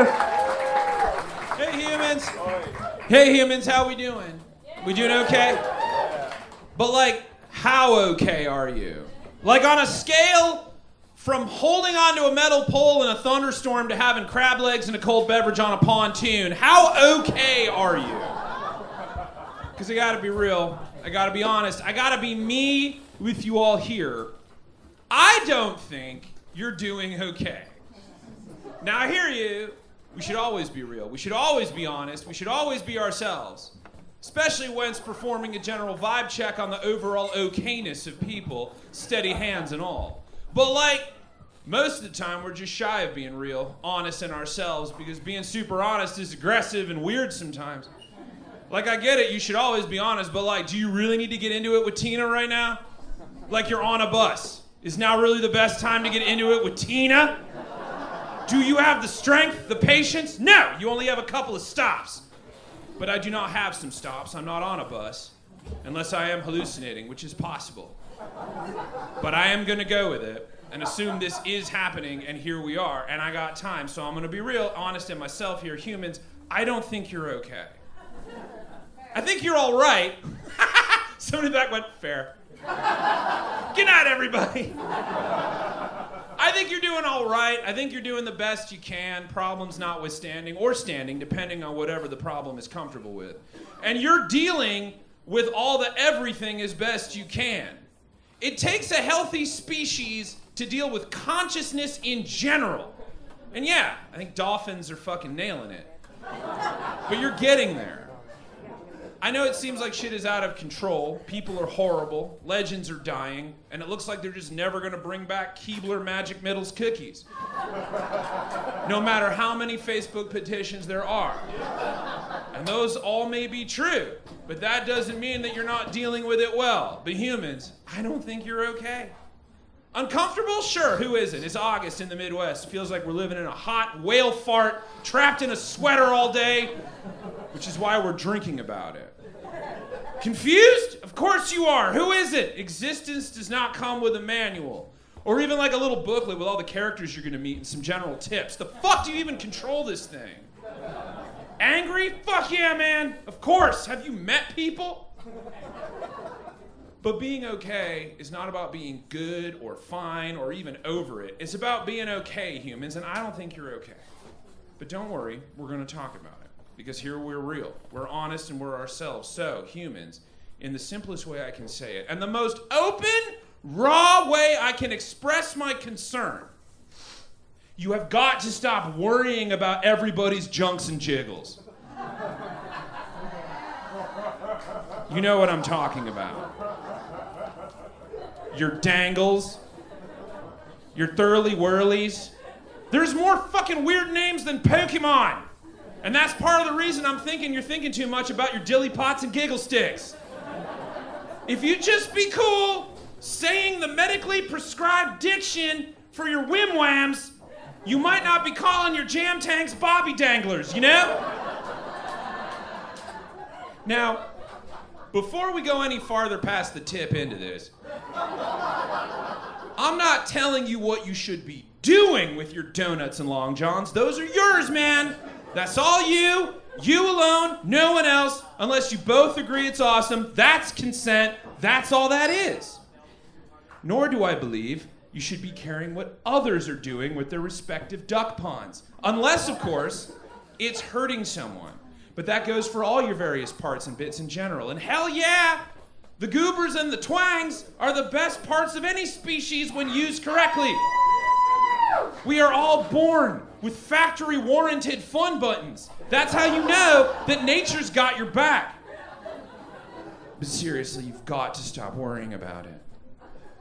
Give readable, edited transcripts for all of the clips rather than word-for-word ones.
Hey humans. Hey humans, how we doing? We doing okay? But like, how okay are you? Like on a scale from holding onto a metal pole in a thunderstorm to having crab legs and a cold beverage on a pontoon, how okay are you? Because I gotta be real, I gotta be honest, I gotta be me with you all here. I don't think you're doing okay. Now I hear you. We should always be real. We should always be honest. We should always be ourselves. Especially when it's performing a general vibe check on the overall okayness of people, steady hands and all. But like, most of the time we're just shy of being real, honest in ourselves, because being super honest is aggressive and weird sometimes. Like, I get it, you should always be honest, but like, do you really need to get into it with Tina right now? Like you're on a bus. Is now really the best time to get into it with Tina? Do you have the strength, the patience? No, you only have a couple of stops. But I do not have some stops. I'm not on a bus, unless I am hallucinating, which is possible. But I am gonna go with it and assume this is happening, and here we are, and I got time, so I'm gonna be real, honest in myself here. Humans, I don't think you're okay. I think you're all right. Somebody back went, fair. Good night, everybody. I think you're doing all right. I think you're doing the best you can, problems notwithstanding, or standing, depending on whatever the problem is comfortable with. And you're dealing with all the everything as best you can. It takes a healthy species to deal with consciousness in general. And yeah, I think dolphins are fucking nailing it. But you're getting there. I know it seems like shit is out of control, people are horrible, legends are dying, and it looks like they're just never gonna bring back Keebler Magic Middles cookies. No matter how many Facebook petitions there are. And those all may be true, but that doesn't mean that you're not dealing with it well. But humans, I don't think you're okay. Uncomfortable? Sure, who isn't? It's August in the Midwest. Feels like we're living in a hot whale fart, trapped in a sweater all day, which is why we're drinking about it. Confused? Of course you are. Who is it? Existence does not come with a manual. Or even like a little booklet with all the characters you're gonna meet and some general tips. The fuck do you even control this thing? Angry? Fuck yeah, man. Of course. Have you met people? But being okay is not about being good or fine or even over it. It's about being okay, humans, and I don't think you're okay. But don't worry, we're gonna talk about it. Because here we're real, we're honest, and we're ourselves. So, humans, in the simplest way I can say it, and the most open, raw way I can express my concern, you have got to stop worrying about everybody's junks and jiggles. You know what I'm talking about. Your dangles, your thoroughly whirlies. There's more fucking weird names than Pokemon. And that's part of the reason I'm thinking you're thinking too much about your dilly pots and giggle sticks. If you just be cool, saying the medically prescribed diction for your whim-whams, you might not be calling your jam tanks bobby danglers, you know? Now, before we go any farther past the tip into this, I'm not telling you what you should be doing with your donuts and long johns. Those are yours, man. That's all you alone, no one else, unless you both agree it's awesome. That's consent. That's all that is. Nor do I believe you should be caring what others are doing with their respective duck ponds. Unless, of course, it's hurting someone. But that goes for all your various parts and bits in general. And hell yeah, the goobers and the twangs are the best parts of any species when used correctly. We are all born with factory warranted fun buttons. That's how you know that nature's got your back. But seriously, you've got to stop worrying about it.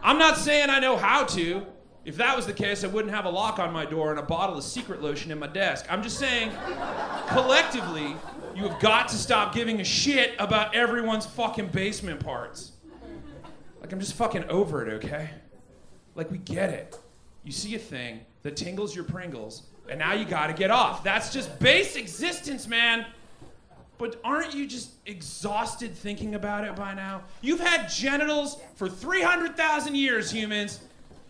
I'm not saying I know how to. If that was the case, I wouldn't have a lock on my door and a bottle of secret lotion in my desk. I'm just saying, collectively, you have got to stop giving a shit about everyone's fucking basement parts. Like, I'm just fucking over it, okay? Like, we get it. You see a thing that tingles your Pringles, and now you gotta get off. That's just base existence, man. But aren't you just exhausted thinking about it by now? You've had genitals for 300,000 years, humans.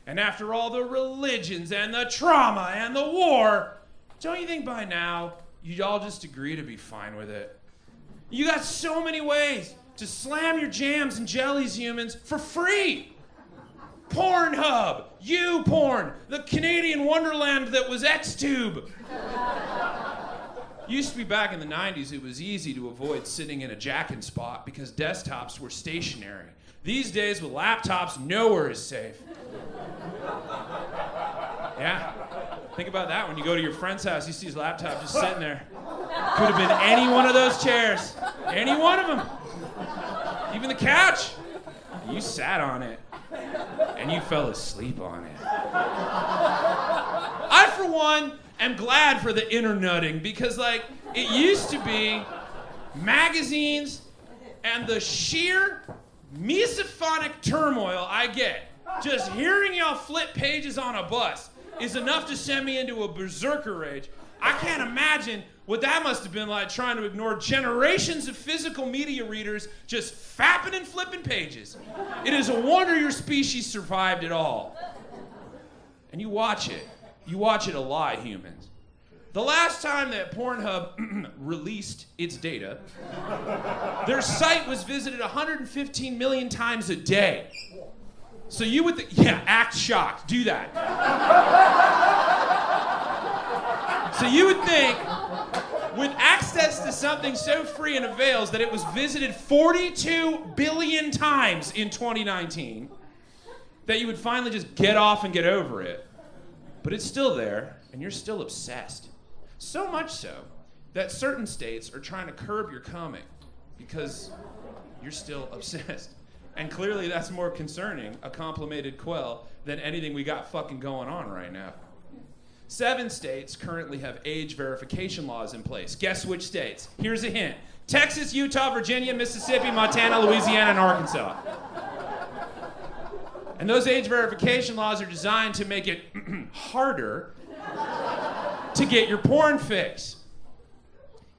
And after all the religions and the trauma and the war, don't you think by now you'd all just agree to be fine with it? You got so many ways to slam your jams and jellies, humans, for free. PornHub, YouPorn, the Canadian wonderland that was Xtube. Used to be back in the 90s, it was easy to avoid sitting in a jacking spot because desktops were stationary. These days, with laptops, nowhere is safe. Yeah. Think about that when you go to your friend's house, you see his laptop just sitting there. Could have been any one of those chairs. Any one of them. Even the couch. You sat on it. And you fell asleep on it. I, for one, am glad for the internutting because, like, it used to be magazines and the sheer misophonic turmoil I get just hearing y'all flip pages on a bus is enough to send me into a berserker rage. I can't imagine what that must have been like trying to ignore generations of physical media readers just fapping and flipping pages. It is a wonder your species survived at all. And you watch it. You watch it a lot, humans. The last time that PornHub released its data, their site was visited 115 million times a day. So you would act shocked. Do that. So you would think, with access to something so free and avails that it was visited 42 billion times in 2019, that you would finally just get off and get over it. But it's still there, and you're still obsessed. So much so that certain states are trying to curb your coming because you're still obsessed. And clearly that's more concerning, a complimented quell, than anything we got fucking going on right now. 7 states currently have age verification laws in place. Guess which states? Here's a hint. Texas, Utah, Virginia, Mississippi, Montana, Louisiana, and Arkansas. And those age verification laws are designed to make it harder to get your porn fix.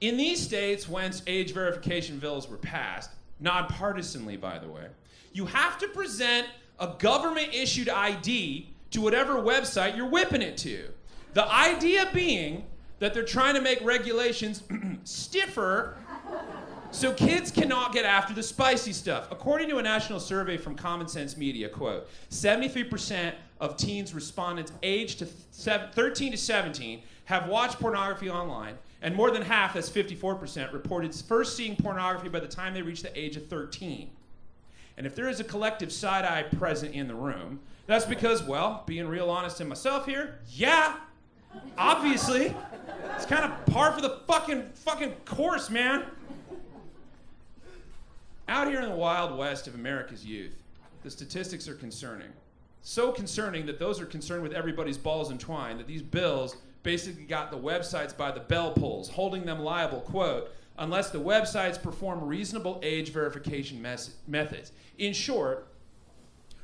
In these states whence age verification bills were passed, nonpartisanly by the way, you have to present a government-issued ID to whatever website you're whipping it to. The idea being that they're trying to make regulations stiffer so kids cannot get after the spicy stuff. According to a national survey from Common Sense Media, quote, 73% of teens respondents aged to 13 to 17 have watched pornography online, and more than half, that's 54%, reported first seeing pornography by the time they reached the age of 13. And if there is a collective side-eye present in the room, that's because, well, being real honest in myself here, yeah, obviously, it's kind of par for the fucking course, man. Out here in the Wild West of America's youth, the statistics are concerning. So concerning that those are concerned with everybody's balls entwined, that these bills basically got the websites by the bell pulls, holding them liable, quote, unless the websites perform reasonable age verification methods. In short,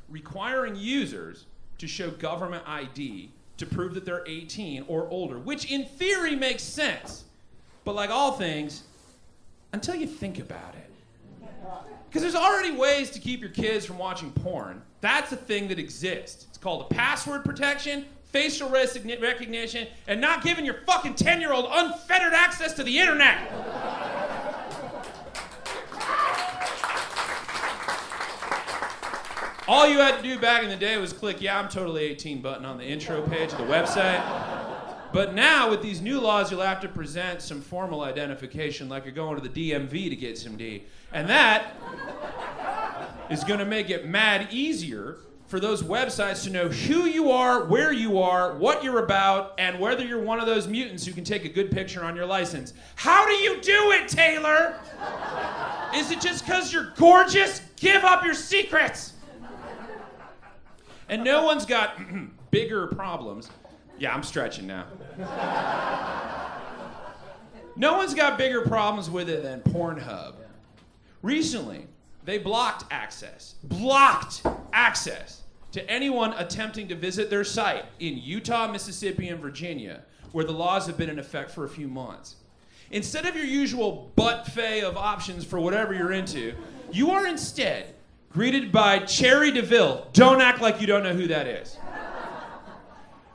requiring users to show government ID to prove that they're 18 or older, which in theory makes sense. But like all things, until you think about it. Because there's already ways to keep your kids from watching porn. That's a thing that exists. It's called a password protection, facial recognition, and not giving your fucking 10-year-old unfettered access to the internet. All you had to do back in the day was click, yeah, I'm totally 18 button on the intro page of the website. But now, with these new laws, you'll have to present some formal identification, like you're going to the DMV to get some D. And that is going to make it mad easier for those websites to know who you are, where you are, what you're about, and whether you're one of those mutants who can take a good picture on your license. How do you do it, Taylor? Is it just because you're gorgeous? Give up your secrets. And no one's got bigger problems. Yeah, I'm stretching now. No one's got bigger problems with it than PornHub. Recently, they blocked access to anyone attempting to visit their site in Utah, Mississippi, and Virginia, where the laws have been in effect for a few months. Instead of your usual buffet of options for whatever you're into, you are instead greeted by Cherry DeVille. Don't act like you don't know who that is.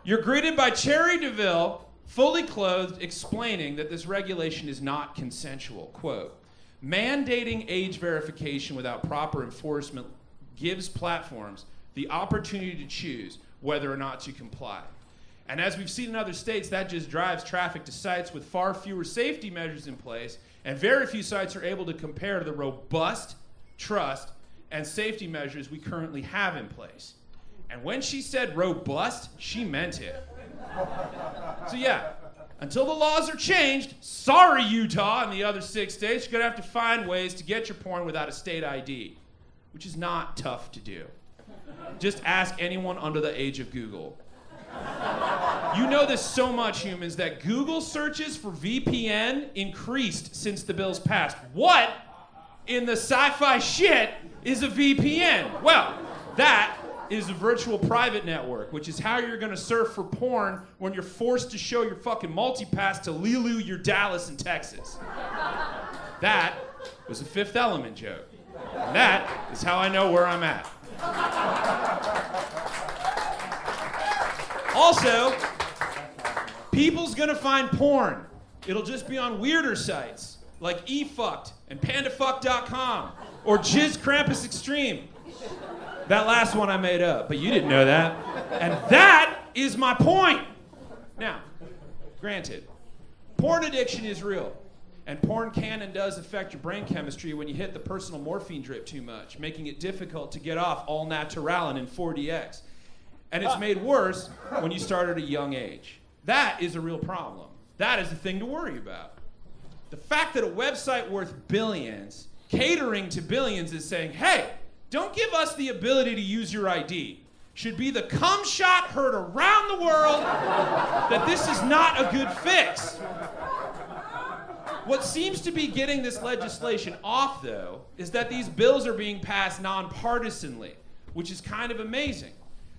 You're greeted by Cherry DeVille, fully clothed, explaining that this regulation is not consensual. Quote, mandating age verification without proper enforcement gives platforms the opportunity to choose whether or not to comply. And as we've seen in other states, that just drives traffic to sites with far fewer safety measures in place, and very few sites are able to compare to the robust trust and safety measures we currently have in place. And when she said robust, she meant it. So yeah, until the laws are changed, sorry Utah and the other 6 states, you're gonna have to find ways to get your porn without a state ID, which is not tough to do. Just ask anyone under the age of Google. You know this so much, humans, that Google searches for VPN increased since the bills passed. What in the sci-fi shit is a VPN? Well, that is a virtual private network, which is how you're gonna surf for porn when you're forced to show your fucking multipass to Lilu, your Dallas, in Texas. That was a Fifth Element joke. And that is how I know where I'm at. Also, people's gonna find porn. It'll just be on weirder sites like eFucked and pandafuck.com or Jizz Krampus Extreme. That last one I made up, but you didn't know that. And that is my point. Now, granted, porn addiction is real. And porn can and does affect your brain chemistry when you hit the personal morphine drip too much, making it difficult to get off all naturalin in 4DX. And it's made worse when you start at a young age. That is a real problem. That is the thing to worry about. The fact that a website worth billions, catering to billions, is saying, hey, don't give us the ability to use your ID, should be the cum shot heard around the world that this is not a good fix. What seems to be getting this legislation off, though, is that these bills are being passed nonpartisanly, which is kind of amazing.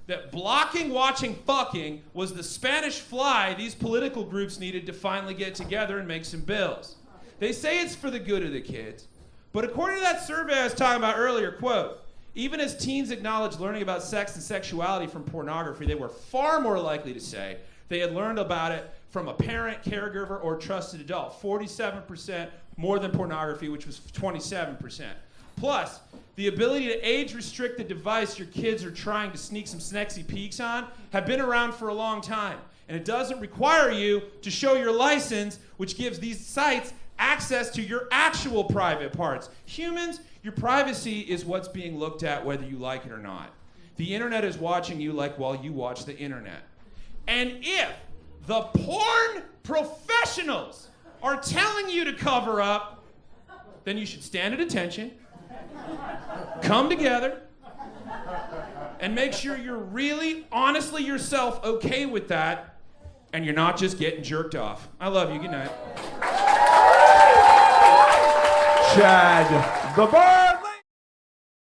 That blocking watching fucking was the Spanish fly these political groups needed to finally get together and make some bills. They say it's for the good of the kids, but according to that survey I was talking about earlier, quote, even as teens acknowledged learning about sex and sexuality from pornography, they were far more likely to say they had learned about it from a parent, caregiver, or trusted adult. 47% more than pornography, which was 27%. Plus, the ability to age restrict the device your kids are trying to sneak some snexy peeks on have been around for a long time. And it doesn't require you to show your license, which gives these sites access to your actual private parts. Humans, your privacy is what's being looked at whether you like it or not. The internet is watching you like while you watch the internet. And if the porn professionals are telling you to cover up, then you should stand at attention, come together, and make sure you're really, honestly yourself okay with that, and you're not just getting jerked off. I love you. Good night. Chad the Bird!